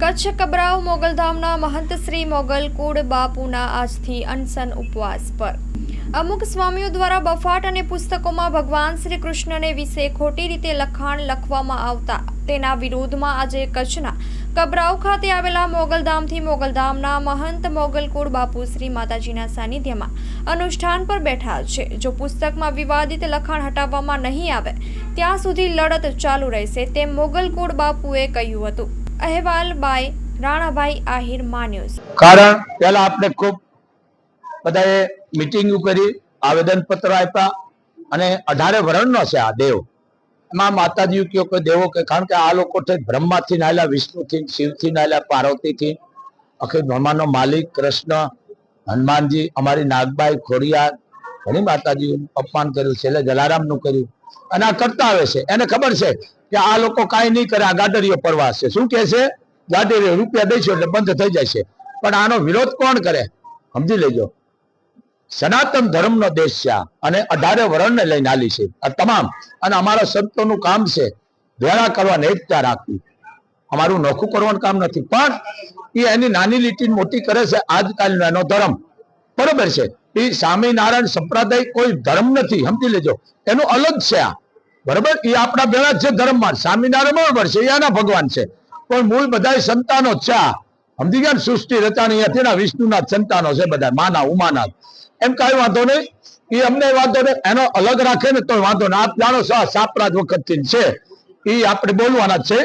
કચ્છ કબરાવ મોગલધામના મહંત શ્રી મોગલકુળ બાપુના આજથી અનશન ઉપવાસ પર અમુક સ્વામીઓ દ્વારા બફાટ અને પુસ્તકોમાં ભગવાન શ્રી કૃષ્ણને વિશે ખોટી રીતે લખાણ લખવામાં આવતા તેના વિરોધમાં આજે કચ્છના કબરાવ ખાતે આવેલા મોગલધામથી મોગલધામના મહંત મોગલકુળ બાપુ શ્રી માતાજીના સાનિધ્યમાં અનુષ્ઠાન પર બેઠા છે। જો પુસ્તકમાં વિવાદિત લખાણ હટાવવામાં નહીં આવે ત્યાં સુધી લડત ચાલુ રહેશે તેમ મોગલકુળ બાપુએ કહ્યું હતું। અહેવાલ બાય રાણાભાઈ આહિર માન્યુઝ। કારણ પહેલા આપણે ખૂબ બધાએ મીટિંગ કરી, આવેદન પત્ર આપ્યા અને 18 વર્ણનો છે આ દેવ। એમાં માતાજી કયો કે દેવો કે કારણ કે આ લોકો બ્રહ્માથી નાયલા, વિષ્ણુથી, શિવથી નાયલા, પાર્વતીથી, અખિલ બ્રહ્માંડનો માલિક કૃષ્ણ, હનુમાનજી, અમારી નાગબાઈ, ખોડિયાર, ઘણી માતાજી અપમાન કર્યું, છેલ્લે જલારામનું કર્યું અને આ કરતા આવે છે। એને ખબર છે કે આ લોકો કાંઈ નહીં કરે, આ ગાડરીઓ પરવાસ છે। શું કે છે? ગાડરીઓ રૂપિયા દઈશું એટલે બંધ થઈ જાય છે। પણ આનો વિરોધ કોણ કરે? સમજી લેજો, સનાતન ધર્મનો દેશ છે અને 18 વર્ણને લઈને આલી છે આ તમામ। અને અમારા સંતોનું કામ છે ભેળા કરવાને, એકતા રાખવી, અમારું નોખું કરવાનું કામ નથી। પણ એ એની નાની લીટી મોટી કરે છે આજકાલનો એનો ધર્મ, બરોબર છે। એ સ્વામિનારાયણ સંપ્રદાય કોઈ ધર્મ નથી, સમજી લેજો, એનું અલગ છે આ, બરોબર। એ આપણા ભેળા છે ધર્મમાં, સ્વામિનારાયણ બરોબર છે, એના ભગવાન છે, પણ મૂળ બધા સંતાનો છે આ, સમજી ગયા ને? સૃષ્ટિ રચાણી હતી, વિષ્ણુના સંતાનો છે બધા, માના ઉમાના, એમ કઈ વાંધો નહીં, એ અમને વાંધો નહીં, એનો અલગ રાખે ને તો વાંધો નહીં। આપ જાણો છો સાપરાજ વખતથી છે, એ આપણે બોલવાના છે,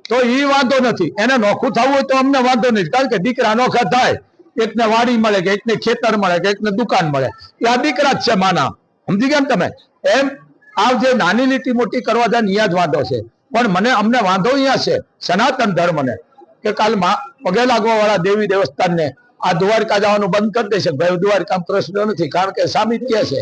તો એ વાંધો નથી। એને નોખું થવું હોય તો અમને વાંધો નહીં, કારણ કે દીકરા નોખા થાય, એકને વાડી મળે કે એકને ખેતર મળે કે એકને દુકાન મળે, એ આ દીકરા જ છે માના, સમજી ગયા ને તમે? એમ આ જે નાની લીટી મોટી કરવા જાય અહીંયા જ વાંધો છે, પણ અમને વાંધો અહીંયા છે સનાતન ધર્મને કે કાલ પગે લાગવા વાળા દેવી દેવસ્થાનને આ દ્વારકા જવાનું બંધ કરી દેશે। ભાઈ દ્વારકા કૃષ્ણ નથી, કારણ કે સામિત્ય છે,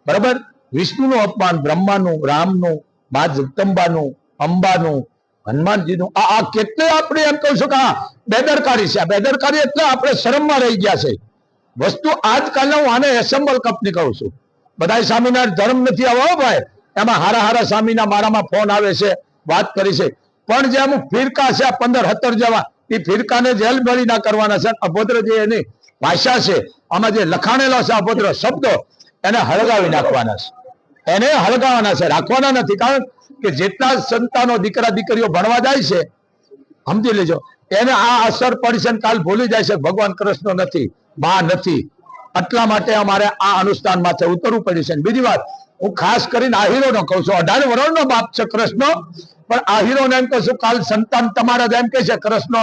બરાબર। વિષ્ણુનું અપમાન, બ્રહ્માનું, રામનું, મા જગદંબાનું, અંબાનું, હનુમાનજીનું, આ કેટલે આપણે એમ કહું છું કે આ બેદરકારી છે। આ બેદરકારી એટલે આપણે શરમમાં રહી ગયા છે વસ્તુ। આજકાલના હું આને એસેમ્બલ કંપની કહું છું, બધા સ્વામિનારાયણ ધર્મ નથી આવો ભાઈ, એમાં હારા સ્વામીના મારામાં ફોન આવે છે, વાત કરી છે, પણ જે અમુક ફિરકા છે 15-17 જેવા, એ ફિરકાને જેલ ભરી ના કરવાના છે। અભદ્ર જે એની ભાષા છે, આમાં જે લખાણેલા છે અભદ્ર શબ્દો, એને હળગાવી નાખવાના છે, એને હળગાવવાના છે, રાખવાના નથી। કારણ કે જેટલા સંતાનો દીકરા દીકરીઓ ભણવા જાય છે, સમજી લેજો, એને આ અસર પડી છે, કાલ ભૂલી જાય છે ભગવાન કૃષ્ણ નથી, બા નથી। એટલા માટે અમારે આ અનુષ્ઠાન માથે ઉતરવું પડ્યું છે। બીજી વાત, હું ખાસ કરીને આહીરોનો કહું છું, 18 વર્ણનો બાપ છે કૃષ્ણ, પણ આહીરોને એમ કહું છું, કાલ સંતાન તમારા એમ કે છે કૃષ્ણ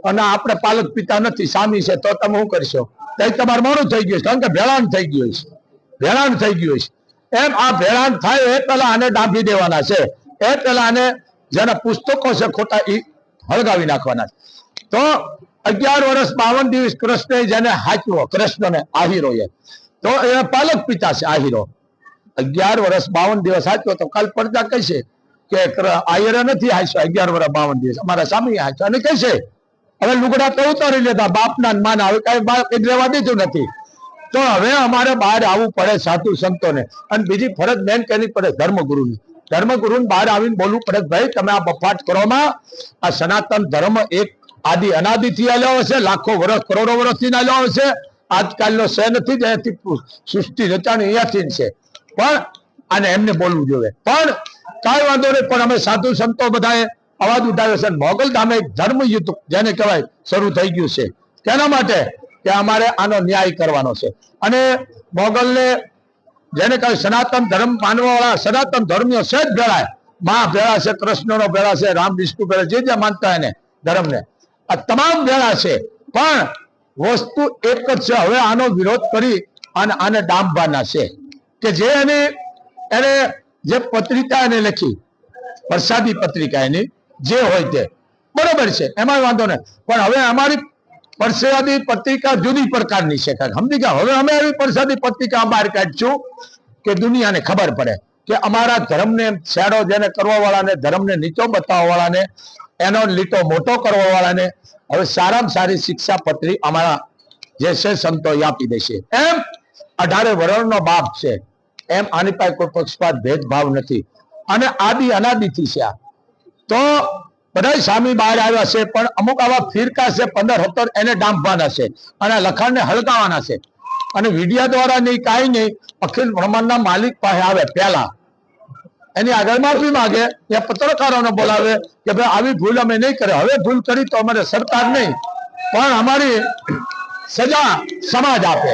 અને આપણે પાલક પિતા નથી, સ્વામી છે, તો તમે શું કરશો? તો તમારે મોડું થઈ ગયું છે, કારણ કે ભેળાણ થઈ ગયું છે, ભેળાણ થઈ ગયું છે। એમ આ ભેળાણ થાય એ પેલા આને ડાંભી દેવાના છે, એ પેલા આને જેના પુસ્તકો છે ખોટા એ હળગાવી નાખવાના છે। તો 11 વર્ષ 52 દિવસ કૃષ્ણએ જેને હાચ્યો, કૃષ્ણને આહીરોએ, તો એ પાલક પિતા છે આહીરો। 11 વર્ષ 52 દિવસ હાચ્યો, તો કાલ પડદા કહેશે કે આહીરે નથી હાચ્યો 11 વર્ષ 52 દિવસ, અમારા સ્વામી હાચ્યો, અને કહેશે હવે લુગડા તો ઉતારી લેતા બાપના માના, હવે કઈ બાપ રહેવા દીધું નથી। તો હવે અમારે બહાર આવવું પડે સાધુ સંતોને, અને બીજી ફરજ મેન કરવી પડે ધર્મગુરુની। ધર્મગુરુને બહાર આવીને બોલવું પડે, ભાઈ તમે આ બફાટ કરવામાં, આ સનાતન ધર્મ એક આદિ અનાદિથી આલ્યો હશે, લાખો વર્ષ કરોડો વર્ષથી આલ્યો હશે, આજકાલનો છે નથી, જ્યાંથી સૃષ્ટિ રચાણી અહીંયાથી છે, પણ આને એમને બોલવું જોઈએ। પણ કાંઈ વાંધો નહીં, પણ અમે સાધુ સંતો બધાએ અવાજ ઉઠાવ્યો છે। મોગલધામે એક ધર્મ યુદ્ધ જેને કહેવાય શરૂ થઈ ગયું છે, તેના માટે કે અમારે આનો ન્યાય કરવાનો છે। અને મોગલને જેને કહેવાય સનાતન ધર્મ માનવા વાળા સનાતન ધર્મીઓ છે જ ભેળા, મા ભેળા છે, કૃષ્ણનો ભેળા છે, રામ વિષ્ણુ ભેળા, જે માનતા એને ધર્મને, આ તમામ ભેળા છે, પણ વસ્તુ એક જ છે, હવે આનો વિરોધ કરી અને આને ડામવાના છે કે જે એને જે પત્રિકા એને લખી, પ્રસાદી પત્રિકા એની જે હોય તે બરોબર છે, એમાં વાંધો નહીં, પણ હવે અમારી પ્રસાદી પત્રિકા જુદી પ્રકારની છે, સમજી ગયા? હવે અમે એવી પ્રસાદી પત્રિકા બહાર કાઢશું કે દુનિયાને ખબર પડે કે અમારા ધર્મને છેડો જેને કરવા વાળાને, ધર્મને નીચો બતાવવા વાળાને, એનો લીટો મોટો કરવા વાળાને હવે સારામાં સારી શિક્ષા પત્રી અમારા જે છે સંતો આપી દેશે। એમ 18 વર્ણનો બાપ છે, એમ આની પાસે કોઈ પક્ષપાત ભેદભાવ નથી, અને આદિ અનાદિથી છે આ। તો બધા સામી બહાર આવ્યા છે, પણ અમુક આવા ફિરકા છે 15-17 એને ડાંપવાના છે અને લખાણને હળગાવાના છે. અને વિડિયા દ્વારા નહીં, કાંઈ નહીં, અખિલ બ્રહ્માંડના માલિક પાસે આવે પહેલા, એની આગળ માફી માંગે, યા પત્રકારોને બોલાવે કે ભાઈ આવી ભૂલ અમે નહીં કરે, હવે ભૂલ કરી તો અમારે સરકાર નહીં પણ અમારી સજા સમાજ આપે,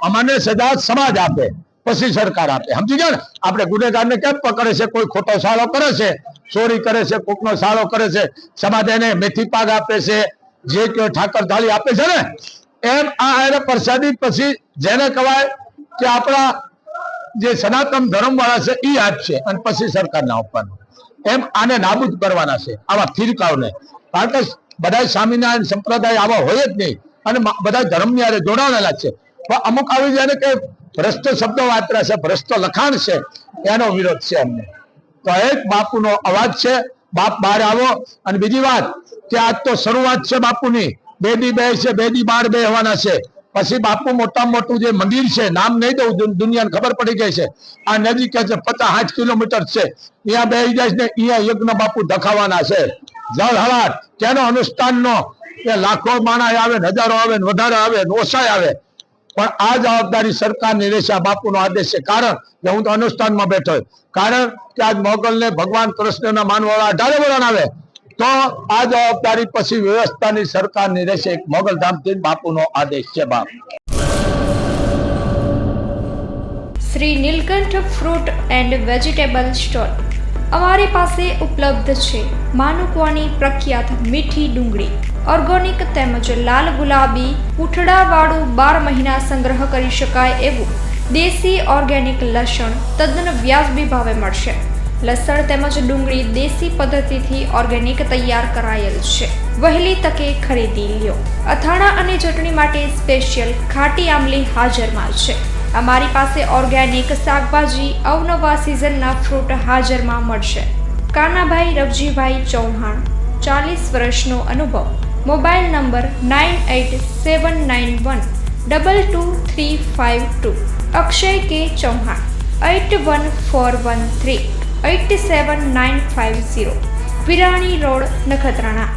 અમને સજા સમાજ આપે, પછી સરકાર આપે. સમજી ગયા ને? આપણે ગુનેગારને કેમ પકડે છે? કોઈ ખોટો સાળો કરે છે, ચોરી કરે છે, કોકનો સાળો કરે છે, સમાજ એને મેથી પાક આપે છે, જે કે ઠાકર થાળી આપે છે ને, એમ આ એને પ્રસાદી પછી જેને કહેવાય કે આપણા જે સનાતન ધર્મ વાળા છે એ આપશે અને પછી સરકારને આપવાનું. એમ આને નાબૂદ કરવાના છે આવા ફિરકાઓને. કારણ કે બધા સ્વામિનારાયણ સંપ્રદાય આવા હોય જ નહીં અને બધા ધર્મની હારે જોડાયેલા છે, પણ અમુક આવી જાય ને કે ભ્રષ્ટ શબ્દો વાપર્યા છે, ભ્રષ્ટ લખાણ છે, એનો વિરોધ છે અમને. તો એક બાપુનો અવાજ છે, બાપ બહાર આવો. અને બીજી વાત કે આજ તો શરૂઆત છે બાપુની, 2 દી બે છે, 2 દી બાર બેહવાના છે. પછી બાપુ મોટામાં મોટું જે મંદિર છે, નામ નહીં દઉં, દુનિયાને ખબર પડી ગઈ છે, આ નજીક છે, 50-60 કિલોમીટર છે, અહીંયા બેસી જાય ને અહીંયા યજ્ઞ બાપુ દખાવાના છે. જળ હળાટ તેનો અનુષ્ઠાનનો કે લાખો માણસ આવે, હજારો આવે, વધારે આવે, ઓછાય આવે, પણ આ જવાબદારી સરકારની રહેશે. આ બાપુનો આદેશ છે. કારણ કે હું તો અનુષ્ઠાનમાં બેઠો, કારણ કે આજ મોગલને ભગવાન કૃષ્ણના માનવાળા 18 વરણ આવે તો આ જવાબદારી પછી વ્યવસ્થાની સરકારની રહેશે. મોગલધામથી બાપુનો આદેશ છે. બાપ Shri Neelkanth fruit and vegetable store અમારી પાસે ઉપલબ્ધ છે માનુકવાની પ્રખ્યાત મીઠી ડુંગળી, ઓર્ગેનિક તેમજ લાલ ગુલાબી પૂંઠડાવાળું 12 મહિના સંગ્રહ કરી શકાય એવું દેશી ઓર્ગેનિક લસણ તદ્દન વ્યાજબી ભાવે મળશે. લસણ તેમજ ડુંગળી દેશી પદ્ધતિથી ઓર્ગેનિક તૈયાર કરાયેલ છે. વહેલી તકે ખરીદી લ્યો. અથાણા અને ચટણી માટે સ્પેશિયલ ખાટી આમલી હાજરમાં છે. અમારી પાસે ઓર્ગેનિક શાકભાજી, અવનવા સિઝનના ફ્રૂટ હાજરમાં મળશે. કાનાભાઈ રવજીભાઈ ચૌહાણ, 40 વર્ષનો અનુભવ. Mobile number 9879122352. અક્ષય કે ચૌહાણ 8141387950. વિરાણી રોડ, નખત્રાણા.